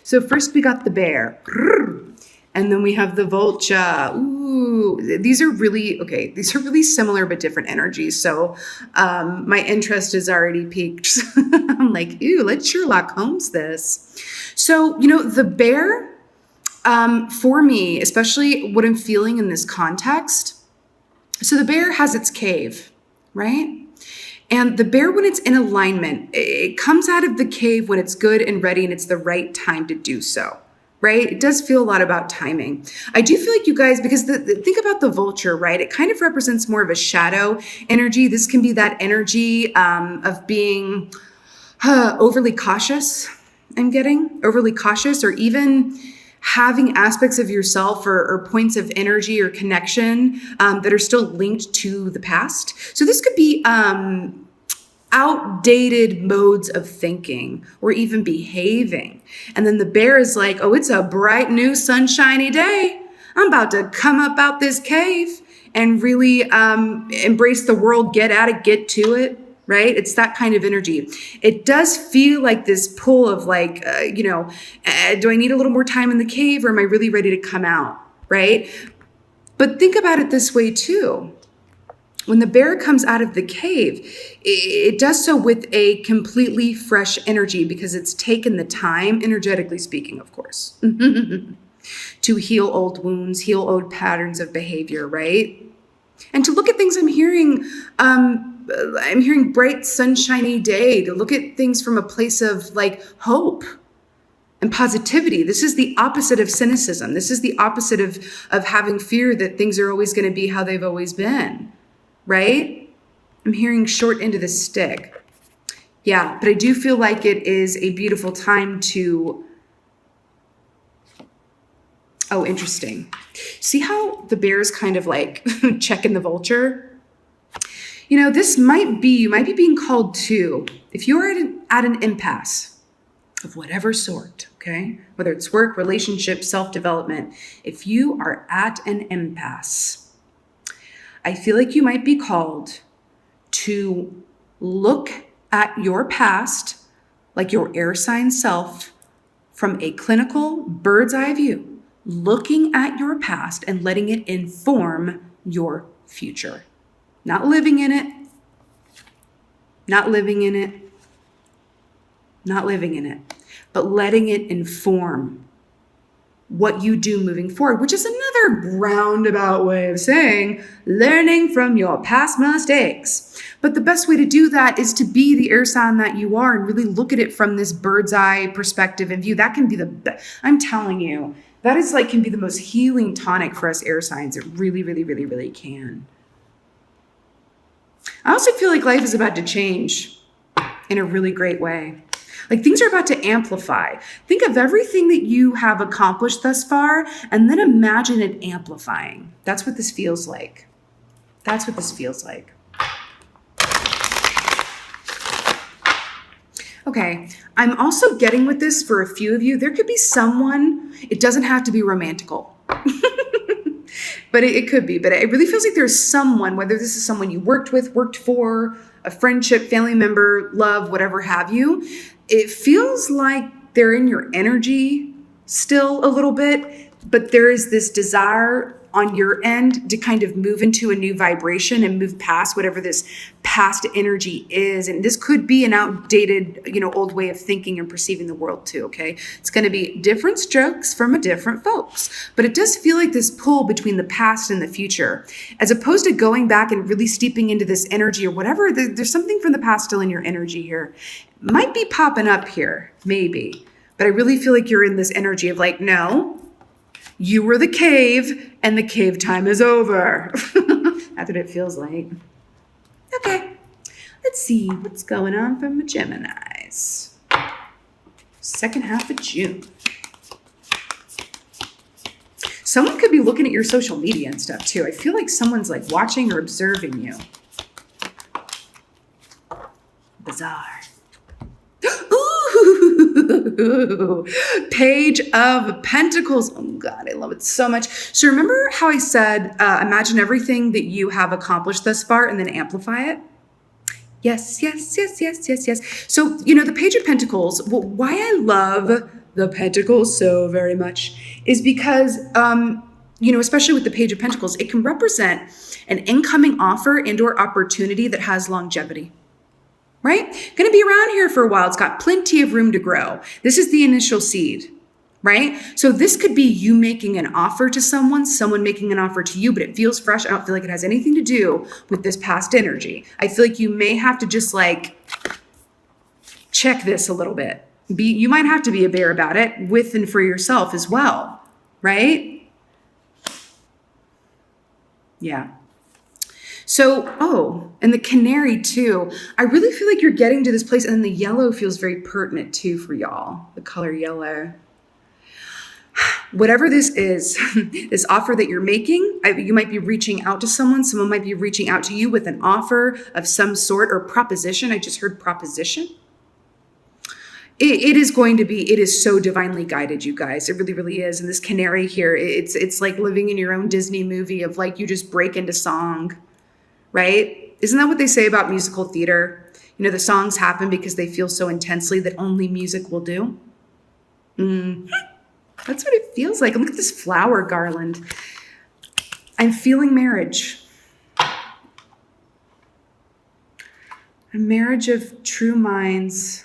So first we got the bear. And then we have the vulture. Ooh, these are really, okay, these are really similar but different energies. So my interest is already piqued. I'm like, ooh, let's Sherlock Holmes this. So, you know, the bear, for me, especially what I'm feeling in this context. So the bear has its cave, right? And the bear, when it's in alignment, it comes out of the cave when it's good and ready and it's the right time to do so, right? It does feel a lot about timing. I do feel like you guys, because think about the vulture, right? It kind of represents more of a shadow energy. This can be that energy of being overly cautious, I'm getting overly cautious, or even having aspects of yourself or points of energy or connection that are still linked to the past. So this could be outdated modes of thinking or even behaving. And then the bear is like, oh, it's a bright new sunshiny day. I'm about to come up out this cave and really embrace the world, get at it, get to it. Right? It's that kind of energy. It does feel like this pull of like, do I need a little more time in the cave or am I really ready to come out? Right? But think about it this way too. When the bear comes out of the cave, it does so with a completely fresh energy because it's taken the time, energetically speaking, of course, to heal old wounds, heal old patterns of behavior, right? And to look at things, I'm hearing bright, sunshiny day, to look at things from a place of like hope and positivity. This is the opposite of cynicism. This is the opposite of having fear that things are always going to be how they've always been, right? I'm hearing short end of the stick. Yeah, but I do feel like it is a beautiful time to... Oh, interesting. See how the bear is kind of like checking the vulture? You know, you might be being called to, if you're at an impasse of whatever sort, okay? Whether it's work, relationship, self-development, if you are at an impasse, I feel like you might be called to look at your past, like your air sign self, from a clinical bird's eye view, looking at your past and letting it inform your future. Not living in it, not living in it, not living in it, but letting it inform what you do moving forward, which is another roundabout way of saying learning from your past mistakes. But the best way to do that is to be the air sign that you are and really look at it from this bird's eye perspective and view. That can be the best. I'm telling you, that is like can be the most healing tonic for us air signs. It really, really, really, really can. I also feel like life is about to change in a really great way. Like things are about to amplify. Think of everything that you have accomplished thus far and then imagine it amplifying. That's what this feels like. That's what this feels like. Okay, I'm also getting with this for a few of you. There could be someone, it doesn't have to be romantical. But it could be. But it really feels like there's someone, whether this is someone you worked with, worked for, a friendship, family member, love, whatever have you. It feels like they're in your energy still a little bit, but there is this desire on your end to kind of move into a new vibration and move past whatever this past energy is. And this could be an outdated, old way of thinking and perceiving the world too, okay? It's going to be different strokes from a different folks. But it does feel like this pull between the past and the future. As opposed to going back and really steeping into this energy or whatever, there's something from the past still in your energy here. Might be popping up here, maybe. But I really feel like you're in this energy of like, no, you were the cave and the cave time is over. That's what it feels like. Okay, let's see what's going on for my Geminis. Second half of June. Someone could be looking at your social media and stuff too. I feel like someone's like watching or observing you. Bizarre. Ooh, Page of Pentacles. Oh God, I love it so much. So remember how I said, imagine everything that you have accomplished thus far and then amplify it? Yes, yes, yes, yes, yes, yes. So, the Page of Pentacles, why I love the Pentacles so very much is because, especially with the Page of Pentacles, it can represent an incoming offer and or opportunity that has longevity, right? Going to be around here for a while. It's got plenty of room to grow. This is the initial seed, right? So this could be you making an offer to someone making an offer to you, but it feels fresh. I don't feel like it has anything to do with this past energy. I feel like you may have to just like check this a little bit. You might have to be a bear about it with and for yourself as well, right? Yeah. So, and the canary too. I really feel like you're getting to this place, and then the yellow feels very pertinent too for y'all, the color yellow. Whatever this is, this offer that you're making, you might be reaching out to someone might be reaching out to you with an offer of some sort or proposition. I just heard proposition. It is so divinely guided, you guys. It really, really is. And this canary here, it's like living in your own Disney movie of like, you just break into song, right? Isn't that what they say about musical theater? The songs happen because they feel so intensely that only music will do. That's what it feels like. Look at this flower garland. I'm feeling marriage. A marriage of true minds.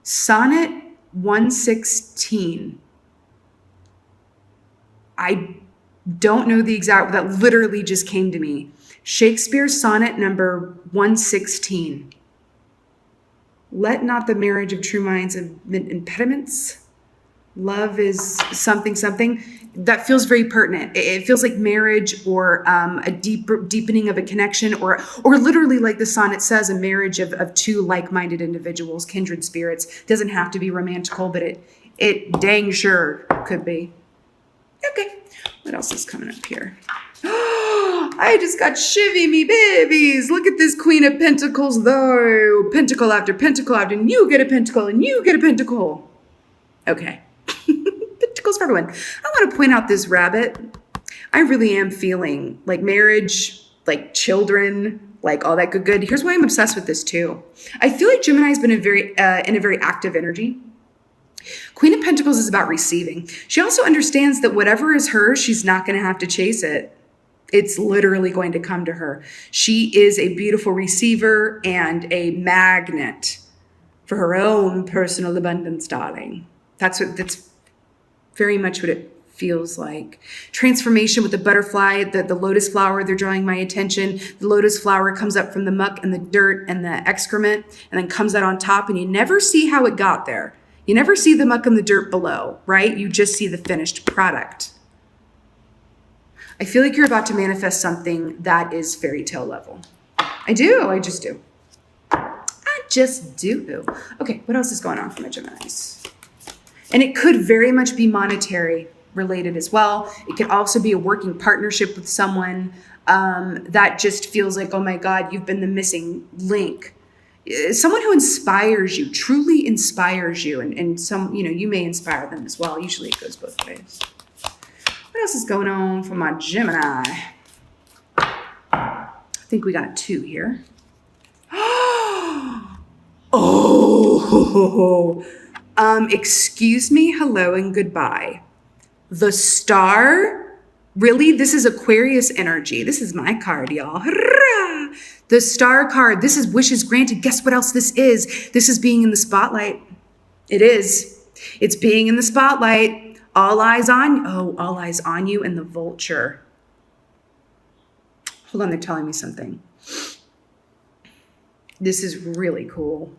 Sonnet 116. I don't know the exact, that literally just came to me. Shakespeare sonnet number 116. Let not the marriage of true minds admit impediments. Love is something. That feels very pertinent. It feels like marriage or a deepening of a connection or literally like the sonnet says, a marriage of two like-minded individuals, kindred spirits. Doesn't have to be romantical, but it dang sure could be. Okay, what else is coming up here? I just got shivvy me babies. Look at this Queen of Pentacles though. Pentacle after pentacle after, and you get a pentacle and you get a pentacle. Okay. Pentacles for everyone. I want to point out this rabbit. I really am feeling like marriage, like children, like all that good. Here's why I'm obsessed with this too. I feel like Gemini's been in a very active energy. Queen of Pentacles is about receiving. She also understands that whatever is hers, she's not going to have to chase it. It's literally going to come to her. She is a beautiful receiver and a magnet for her own personal abundance, darling. That's very much what it feels like. Transformation with the butterfly, the lotus flower, they're drawing my attention. The lotus flower comes up from the muck and the dirt and the excrement and then comes out on top, and you never see how it got there. You never see the muck and the dirt below, right? You just see the finished product. I feel like you're about to manifest something that is fairy tale level. I just do. Okay, what else is going on for my Geminis? And it could very much be monetary related as well. It could also be a working partnership with someone that just feels like, oh my God, you've been the missing link. Someone who inspires you, truly inspires you. And some, you may inspire them as well. Usually it goes both ways. What else is going on for my Gemini? I think we got 2 here. Oh, excuse me, hello, and goodbye. The star, really? This is Aquarius energy. This is my card, y'all. The star card, this is wishes granted. Guess what else this is? This is being in the spotlight. It is. It's being in the spotlight. All eyes on you and the vulture. Hold on, they're telling me something. This is really cool.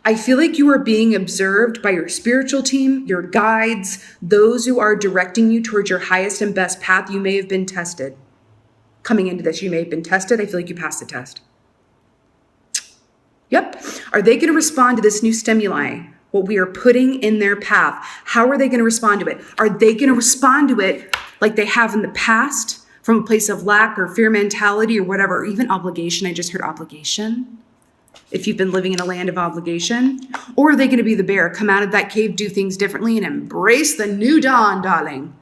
I feel like you are being observed by your spiritual team, your guides, those who are directing you towards your highest and best path. You may have been tested. Coming into this, you may have been tested. I feel like you passed the test. Yep. Are they going to respond to this new stimuli? What we are putting in their path? How are they going to respond to it? Are they going to respond to it like they have in the past from a place of lack or fear mentality or whatever, or even obligation? I just heard obligation. If you've been living in a land of obligation, or are they going to be the bear, come out of that cave, do things differently, and embrace the new dawn, darling?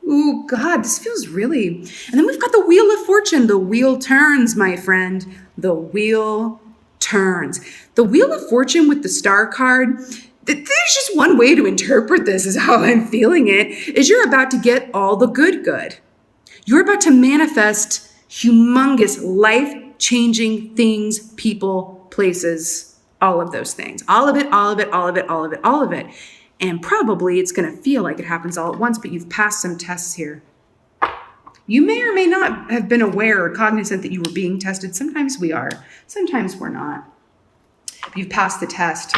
Ooh, God, this feels really. And then we've got the Wheel of Fortune. The wheel turns, my friend. The wheel turns. The Wheel of Fortune with the star card, There's just one way to interpret this, is how I'm feeling it, is you're about to get all the good. You're about to manifest humongous, life-changing things, people, places, all of those things. All of it. And probably it's going to feel like it happens all at once, but you've passed some tests here. You may or may not have been aware or cognizant that you were being tested. Sometimes we are. Sometimes we're not. You've passed the test.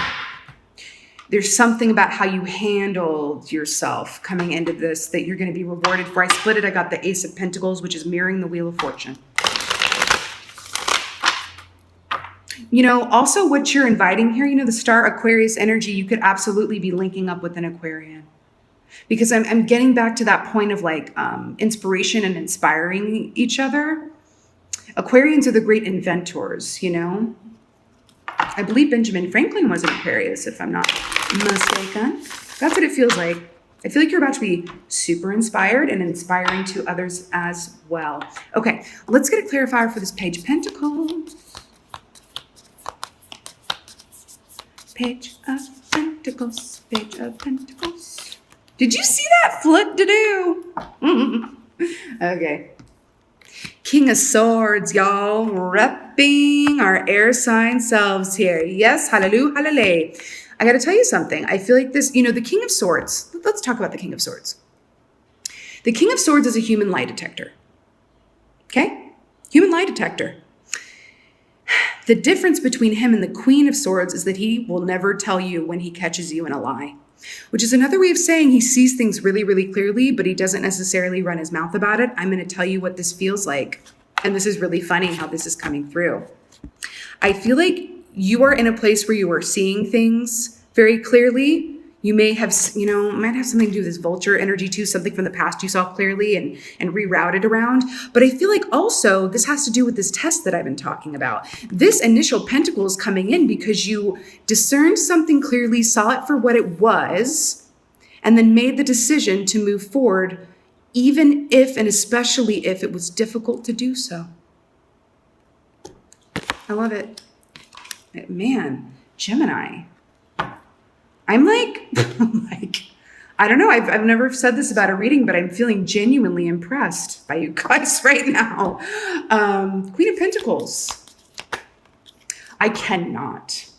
There's something about how you handled yourself coming into this that you're going to be rewarded for. I split it. I got the Ace of Pentacles, which is mirroring the Wheel of Fortune. You know, also what you're inviting here, you know, the star Aquarius energy, you could absolutely be linking up with an Aquarian. Because I'm getting back to that point of like inspiration and inspiring each other. Aquarians are the great inventors, you know. I believe Benjamin Franklin was an Aquarius, if I'm not mistaken. That's what it feels like. I feel like you're about to be super inspired and inspiring to others as well. Okay, let's get a clarifier for this Page of Pentacles. Page of Pentacles, Page of Pentacles. Did you see that flip to do? Okay. King of Swords, y'all. Repping our air sign selves here. Yes, hallelujah, hallelujah. I got to tell you something. I feel like this, you know, the King of Swords. Let's talk about the King of Swords. The King of Swords is a human lie detector. Okay? Human lie detector. The difference between him and the Queen of Swords is that he will never tell you when he catches you in a lie. Which is another way of saying he sees things really, really clearly, but he doesn't necessarily run his mouth about it. I'm going to tell you what this feels like. And this is really funny how this is coming through. I feel like you are in a place where you are seeing things very clearly. You may have, you know, might have something to do with this vulture energy too, something from the past you saw clearly and rerouted around. But I feel like also this has to do with this test that I've been talking about. This initial pentacle is coming in because you discerned something clearly, saw it for what it was, and then made the decision to move forward, even if and especially if it was difficult to do so. I love it. Man, Gemini. I'm like, I don't know. I've never said this about a reading, but I'm feeling genuinely impressed by you guys right now. Queen of Pentacles. I cannot.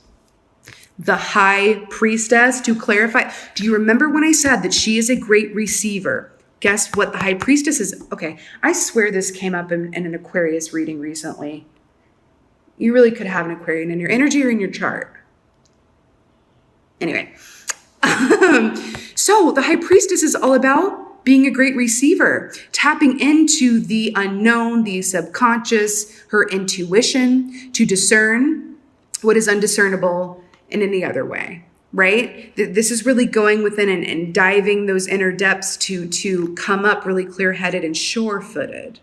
The High Priestess, to clarify. Do you remember when I said that she is a great receiver? Guess what the High Priestess is? Okay, I swear this came up in an Aquarius reading recently. You really could have an Aquarian in your energy or in your chart. Anyway, so the High Priestess is all about being a great receiver, tapping into the unknown, the subconscious, her intuition to discern what is undiscernible in any other way, right? This is really going within and diving those inner depths to come up really clear-headed and sure-footed.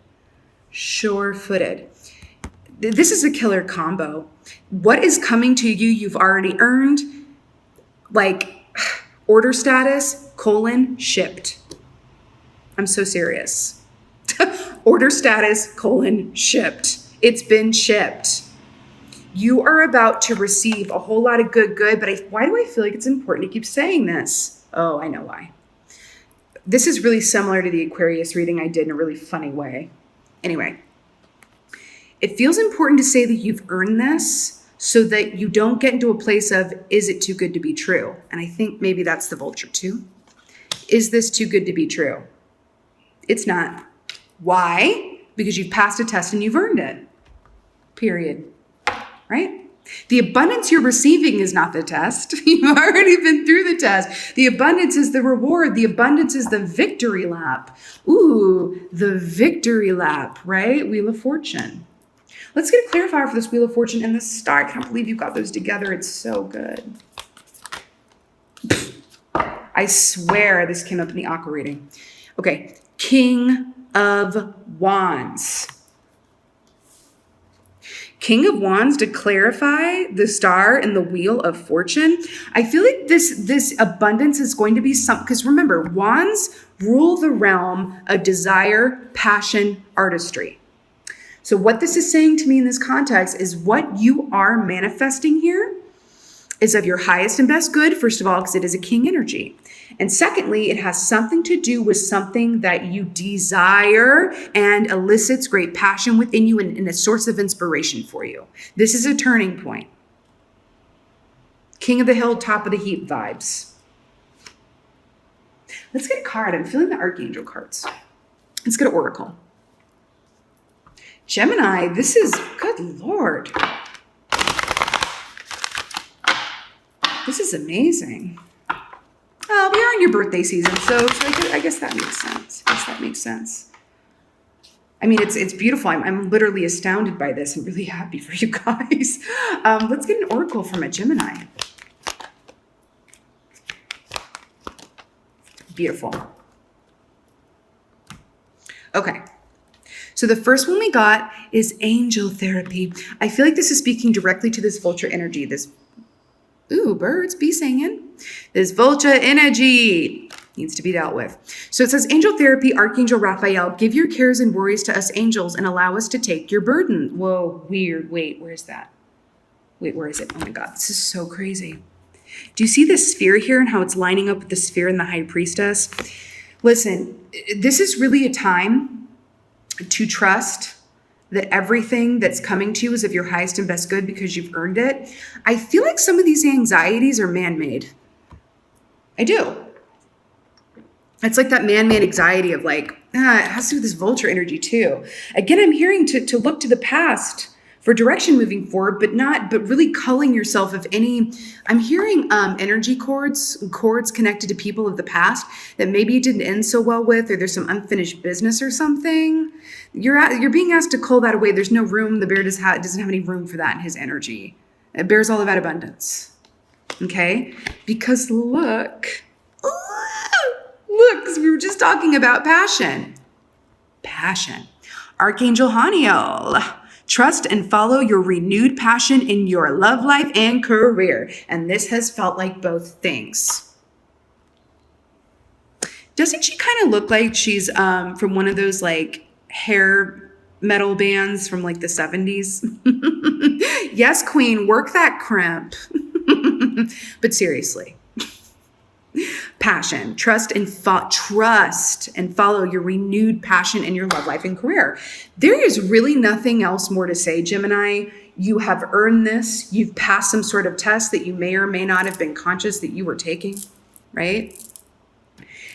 Sure-footed. This is a killer combo. What is coming to you, you've already earned. Like order status, shipped. I'm so serious. Order status, shipped. It's been shipped. You are about to receive a whole lot of good, but why do I feel like it's important to keep saying this? Oh, I know why. This is really similar to the Aquarius reading I did in a really funny way. Anyway, it feels important to say that you've earned this, so that you don't get into a place of, is it too good to be true? And I think maybe that's the vulture too. Is this too good to be true? It's not. Why? Because you've passed a test and you've earned it. Period. Right? The abundance you're receiving is not the test. You've already been through the test. The abundance is the reward. The abundance is the victory lap. Ooh, the victory lap, right? Wheel of Fortune. Let's get a clarifier for this Wheel of Fortune and the Star. I can't believe you got those together. It's so good. I swear this came up in the Aqua reading. Okay, King of Wands. King of Wands, to clarify the Star and the Wheel of Fortune. I feel like this abundance is going to be some, because remember, Wands rule the realm of desire, passion, artistry. So what this is saying to me in this context is what you are manifesting here is of your highest and best good, first of all, because it is a king energy. And secondly, it has something to do with something that you desire and elicits great passion within you and a source of inspiration for you. This is a turning point. King of the hill, top of the heap vibes. Let's get a card. I'm feeling the Archangel cards. Let's get an Oracle. Gemini, this is, good Lord. This is amazing. Oh, we are in your birthday season, so I guess that makes sense. I guess that makes sense. I mean, it's beautiful. I'm literally astounded by this. I'm really happy for you guys. Let's get an oracle from a Gemini. Beautiful. Okay. So the first one we got is angel therapy. I feel like this is speaking directly to this vulture energy. This, ooh, birds be singing. This vulture energy needs to be dealt with. So it says, angel therapy, Archangel Raphael, give your cares and worries to us angels and allow us to take your burden. Whoa, weird. Wait, where is that? Wait, where is it? Oh my God, this is so crazy. Do you see this sphere here and how it's lining up with the sphere and the high priestess? Listen, this is really a time to trust that everything that's coming to you is of your highest and best good because you've earned it. I feel like some of these anxieties are man-made. I do. It's like that man-made anxiety of like, it has to do with this vulture energy too. Again, I'm hearing to look to the past for direction moving forward, but really culling yourself of any. I'm hearing energy cords connected to people of the past that maybe it didn't end so well with, or there's some unfinished business or something. You're being asked to cull that away. There's no room. The bear doesn't have any room for that in his energy. The bear's all about abundance. Okay? Because look, because we were just talking about passion. Passion. Archangel Haniel. Trust and follow your renewed passion in your love life and career. And this has felt like both things. Doesn't she kind of look like she's from one of those like hair metal bands from like the 70s? Yes, queen, work that crimp. But seriously. Passion, trust and follow your renewed passion in your love life and career. There is really nothing else more to say, Gemini. You have earned this. You've passed some sort of test that you may or may not have been conscious that you were taking, right?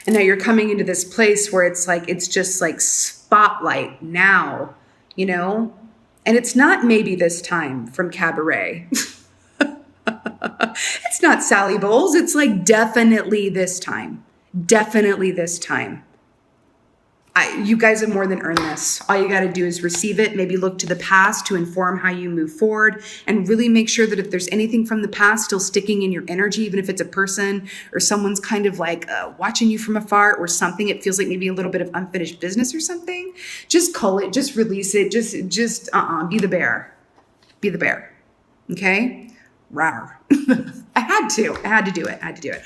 And now you're coming into this place where it's just like spotlight now, you know? And it's not maybe this time from Cabaret. It's not Sally Bowles. It's like definitely this time. Definitely this time. You guys have more than earned this. All you got to do is receive it. Maybe look to the past to inform how you move forward, and really make sure that if there's anything from the past still sticking in your energy, even if it's a person or someone's kind of like watching you from afar or something, it feels like maybe a little bit of unfinished business or something. Just cull it. Just release it. Just be the bear. Be the bear. Okay? Rawr. I had to do it.